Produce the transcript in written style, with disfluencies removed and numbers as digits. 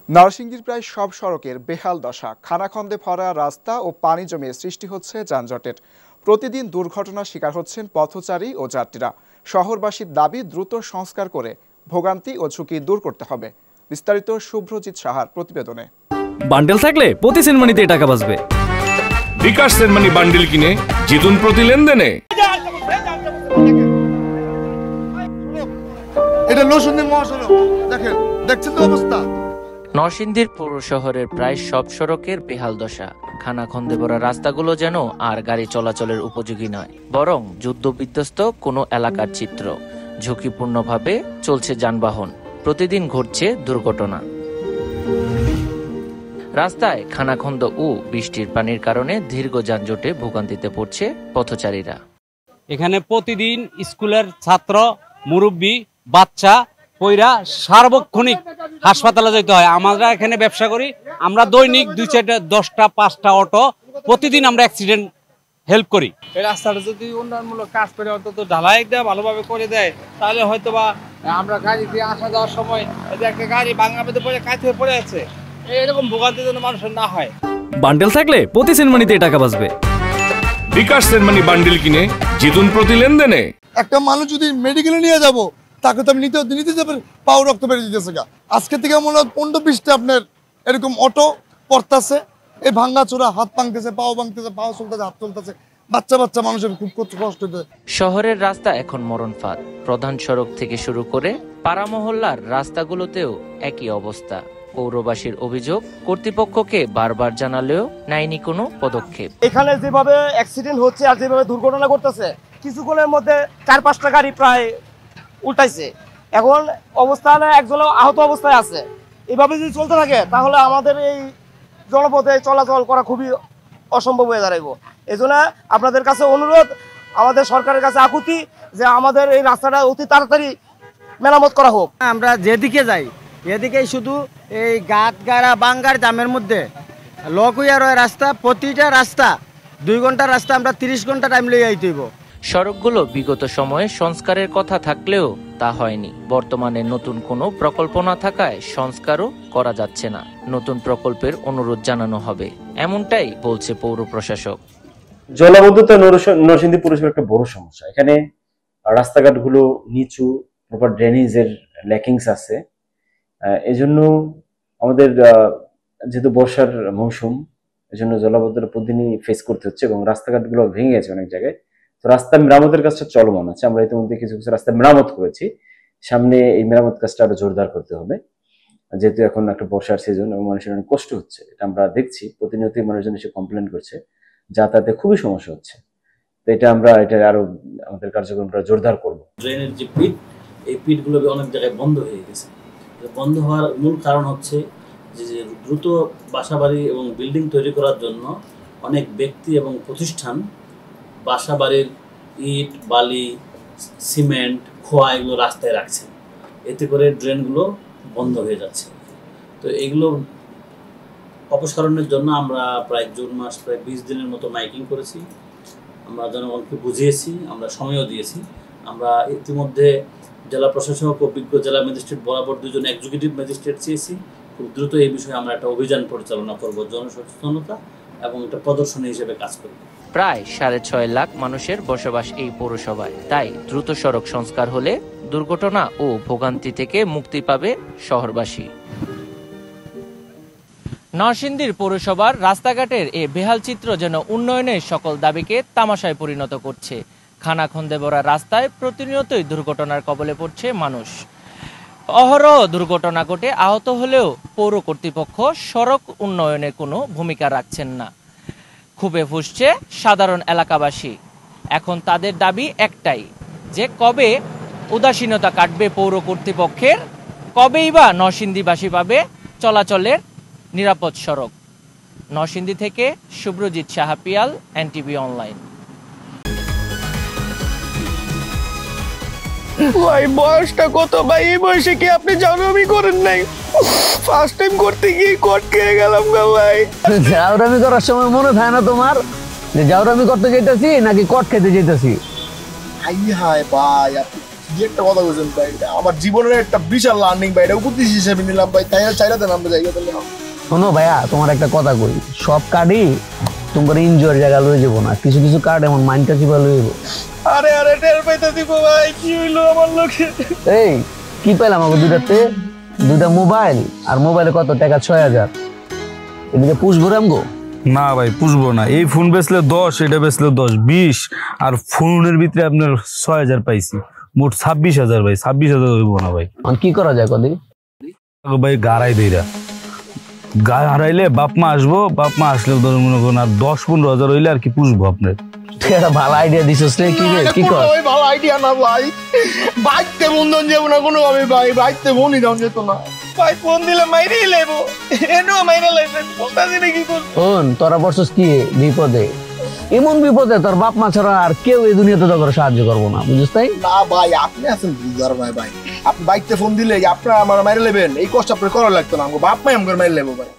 নরসিংদীর প্রায় সব সড়কের বেহাল দশা, খানাখন্দে ভরা রাস্তা ও পানি জমে সৃষ্টি হচ্ছে যানজটের। প্রতিদিন দুর্ঘটনার শিকার হচ্ছেন পথচারী ও যাত্রীরা। শহরবাসীর দাবি দ্রুত সংস্কার করে ভোগান্তি ও ঝুঁকি দূর করতে হবে। বিস্তারিত শুভ্রজিৎ সাহার প্রতিবেদনে। বান্ডেল থাকলে প্রতি সেনমানিতে টাকা বাঁচবে। বিকাশ সেনমানি বান্ডেল কিনে জিতুন প্রতি লেনদেনে। এটা নরসিংদী মহাসড়ক, দেখেন, দেখছেন তো অবস্থা। নরসিংদীর পৌর শহরের প্রায় সব সড়কের বেহাল দশা। খানাখন্দে ভরা রাস্তাগুলো যেন আর গাড়ি চলাচলের উপযোগী নয়, বরং যুদ্ধ বিধ্বস্ত কোনো এলাকার চিত্র। ঝুঁকিপূর্ণভাবে চলছে যানবাহন, প্রতিদিন ঘটছে দুর্ঘটনা। রাস্তায় খানাখন্দ ও বৃষ্টির পানির কারণে দীর্ঘ যানজটে ভোগান্তিতে পড়ছে পথচারীরা। এখানে প্রতিদিন স্কুলের ছাত্র, মুরব্বী, বাচ্চা পইরা সার্বক্ষণিক হাসপাতালে যেতে হয়। আমরা এখানে ব্যবসা করি, আমরা দৈনিক 2-10-5টা অটো প্রতিদিন আমরা অ্যাক্সিডেন্ট হেল্প করি। এই রাস্তাটা যদি উন্নয়নমূলক কাজ করে অন্তত ঢালাই দেয়, ভালোভাবে করে দেয়, তাহলে হয়তো বা আমরা গাড়ি দিয়ে আসা যাওয়ার সময় একটা গাড়ি বাংলাদেশে পড়ে কাজ হয়ে পড়ে আছে, এরকম ভোগান্তি যেন মানুষের না হয়। বান্ডেল থাকলে প্রতি সেনমানিতে টাকা বাঁচবে। বিকাশ সেনমানি বান্ডেল কিনে জিতুন প্রতি লেনদেনে। একটা মানুষ যদি মেডিকেলে নিয়ে যাব, তাকে তো আমি নিতে যাবে, পাও রক্ত বেরিয়ে যেতেছে গা। আজকে থেকে মনে হয় 15-20টা আপনার এরকম অটো পড়তেছে, এই ভাঙ্গা চোরা, হাত ভাঙতেছে, পাও ভাঙতেছে, পাও চলতেছে, হাত চলতেছে, বাচ্চা মানুষের খুব কষ্ট হচ্ছে। শহরের রাস্তা এখন মরণ ফাঁদ। প্রধান সড়ক থেকে শুরু করে পাড়া মহল্লার রাস্তাগুলোতেও একই অবস্থা। পৌরবাসীর অভিযোগ, কর্তৃপক্ষকে বারবার জানালেও নেয়নি কোনো পদক্ষেপ। এখানে যেভাবে অ্যাক্সিডেন্ট হচ্ছে আর যেভাবে দুর্ঘটনা ঘটতেছে, কিছুক্ষণের মধ্যে 4-5টা গাড়ি প্রায় উল্টাইছে। এখন অবস্থানে একজন আহত অবস্থায় আছে। এভাবে যদি চলতে থাকে তাহলে আমাদের এই জনপথে চলাচল করা খুবই অসম্ভব হয়ে দাঁড়াইব। এই জন্য আপনাদের কাছে অনুরোধ, আমাদের সরকারের কাছে আকুতি যে আমাদের এই রাস্তাটা অতি তাড়াতাড়ি মেরামত করা হোক। আমরা যেদিকে যাই এদিকেই শুধু এই গাত গাড়া বাঙ্গার জামের মধ্যে লক হইয়া রয় রাস্তা। প্রতিটা রাস্তা 2 ঘন্টার রাস্তা আমরা 30 ঘন্টা টাইম লইয়া আইতে হইব। সড়কগুলো বিগত সময়ে সংস্কারের কথা থাকলেও তা হয়নি। বর্তমানে নতুন কোনো প্রকল্প না থাকায় সংস্কারও করা যাচ্ছে না। নতুন প্রকল্পের অনুরোধ জানানো হবে, এমনটাই বলছে পৌর প্রশাসক। জলাবদ্ধতা নরসিংদী পৌরসভার একটা বড় সমস্যা। এখানে রাস্তাঘাটগুলো নিচু, প্রপার ড্রেনেজের ল্যাকিংস আছে। এজন্য আমাদের যেহেতু বর্ষার মৌসুম, এজন্য জলাবদ্ধতা প্রতিদিনই ফেস করতে হচ্ছে এবং রাস্তাঘাটগুলো ভেঙে গেছে অনেক জায়গায়। তো রাস্তা মেরামতের কাজটা চলমান আছে। আমরা ইতিমধ্যে কিছু রাস্তা মেরামত করেছি। সামনে এই মেরামত কাজটা আরো জোরদার করতে হবে, যেহেতু এখন একটা বর্ষার সিজন এবং মানুষের অনেক কষ্ট হচ্ছে। এটা আমরা দেখছি, প্রতিনিয়তই মানুষজন এসে কমপ্লেন করছে, যাতায়াতে খুবই সমস্যা হচ্ছে। তো এটা আরো আমাদের কার্যক্রমটা জোরদার করব। ড্রেনের যে পিট, এই পিটগুলো অনেক জায়গায় বন্ধ হয়ে গেছে। বন্ধ হওয়ার মূল কারণ হচ্ছে যে দ্রুত বাসাবাড়ি এবং বিল্ডিং তৈরি করার জন্য অনেক ব্যক্তি এবং প্রতিষ্ঠান বাসাবাড়ির ইট, বালি, সিমেন্ট, খোয়া এগুলো রাস্তায় রাখছে। এতে করে ড্রেনগুলো বন্ধ হয়ে যাচ্ছে। তো এগুলো অপসারণের জন্য আমরা প্রায় জুন মাস প্রায় 20 দিনের মতো মাইকিং করেছি। আমরা জনগণকে বুঝিয়েছি, আমরা সময়ও দিয়েছি। আমরা ইতিমধ্যে জেলা প্রশাসক ও বিজ্ঞ জেলা ম্যাজিস্ট্রেট বরাবর 2জন এক্সিকিউটিভ ম্যাজিস্ট্রেট চেয়েছি। খুব দ্রুত এই বিষয়ে আমরা একটা অভিযান পরিচালনা করব, জনসচেতনতা এবং একটা প্রদর্শনী হিসেবে কাজ করব। প্রায় 6.5 লাখ মানুষের বসবাস এই পৌরসভায়, তাই দ্রুত সড়ক সংস্কার হলে দুর্ঘটনা ও ভোগান্তি থেকে মুক্তি পাবে শহরবাসী। নরসিংদীর পৌরসভার রাস্তাঘাটের এই বেহাল চিত্র যেন উন্নয়নের সকল দাবিকে তামাশায় পরিণত করছে। খানাখন্দে ভরা রাস্তায় প্রতিনিয়তই দুর্ঘটনার কবলে পড়ছে মানুষ। অহরহ দুর্ঘটনা ঘটে, আহত হলেও পৌর কর্তৃপক্ষ সড়ক উন্নয়নে কোনো ভূমিকা রাখছেন না। ক্ষোভে ফুঁসছে সাধারণ এলাকাবাসী। এখন তাদের দাবি একটাই, যে কবে উদাসীনতা কাটবে পৌর কর্তৃপক্ষের, কবেই বা নরসিংদীবাসী পাবে চলাচলের নিরাপদ সড়ক। নরসিংদী থেকে শুভ্রজিৎ সাহা, পিয়াল, এনটিভি অনলাইন। ভাই বয়সটা কত ভাই? এই বয়সে কি আপনি জাউরামি করেন নাই? ফার্স্ট টাইম করতে গিয়ে কট খেয়ে গেলাম গা ভাই। জাউরামি করার সময় মনে থাকে না তোমার যে জাউরামি করতে যেতেছি নাকি কট খেতে যেতেছি? হাই হাই ভাই, আপনি কি কি একটা কথা বলছেন ভাই, আমার জীবনের একটা বিশাল লার্নিং ভাই, এটা উপদেশ হিসেবে নিলাম ভাই, তাই চাইরা দেন আমরা জায়গা তাহলে। শোনো ভাইয়া, তোমার একটা কথা কই, সব কার্ডই তোমার এনজয়ের জায়গা লয়ে যাবো না, কিছু কিছু কার্ড এমন মাইন্ডটা কিবা লয়ে যাবো। আরে আরে টের পাইতে দিব ভাই, কি হইলো আমার লোকে। এই কি পাইলাম আমাকে দুইটা মোবাইল, আর মোবাইলে কত টাকা ৬,০০০। এদিকে পুষবো রামগো? না ভাই পুষবো না, এই ফোন বেচলে ১০, এটা বেচলে ১০, ২০, আর ফোনের ভিতরে আপনার ৬,০০০ পাইছি, মোট ২৬,০০০ ভাই। ২৬,০০০ হইব না ভাই। কি করা যায় কদি ভাই? গাড়াই দেইরা গায়ে হারাইলে বাপ মা আসবো, বাপ মা আসলে ধরুন মনে করুন আর ১০-১৫,০০০ হইলে আর কি পুষবো আপনার। একটা ভালো আইডিয়া দিছিস রে। কি রে কি কর? ভালো আইডিয়া না ভাই, বাইকতে বন্ধন যাবো না কোনো ভাবে ভাই, বাইকতে বন্ধই দাম যেত না ভাই। ফোন দিলে মাইরেই লাইবো, এনো মাইরা লাইছে, বলতাছি না কি করব। শোন, তোরা বসছিস কি বিপদে, এমন বিপদে তোর বাপ মা ছাড়া আর কেউ এই দুনিয়াতে তোর সাহায্য করবো না, বুঝিস তাই না ভাই? আপনি আছেন বুঝার ভাই, ভাই আপনি বাইকতে ফোন দিলে আপনার আমার মাইরে নেবেন, এই কষ্ট আপনার করা লাগতো না, বাপ মাই আমার মাইরে নেবো ভাই।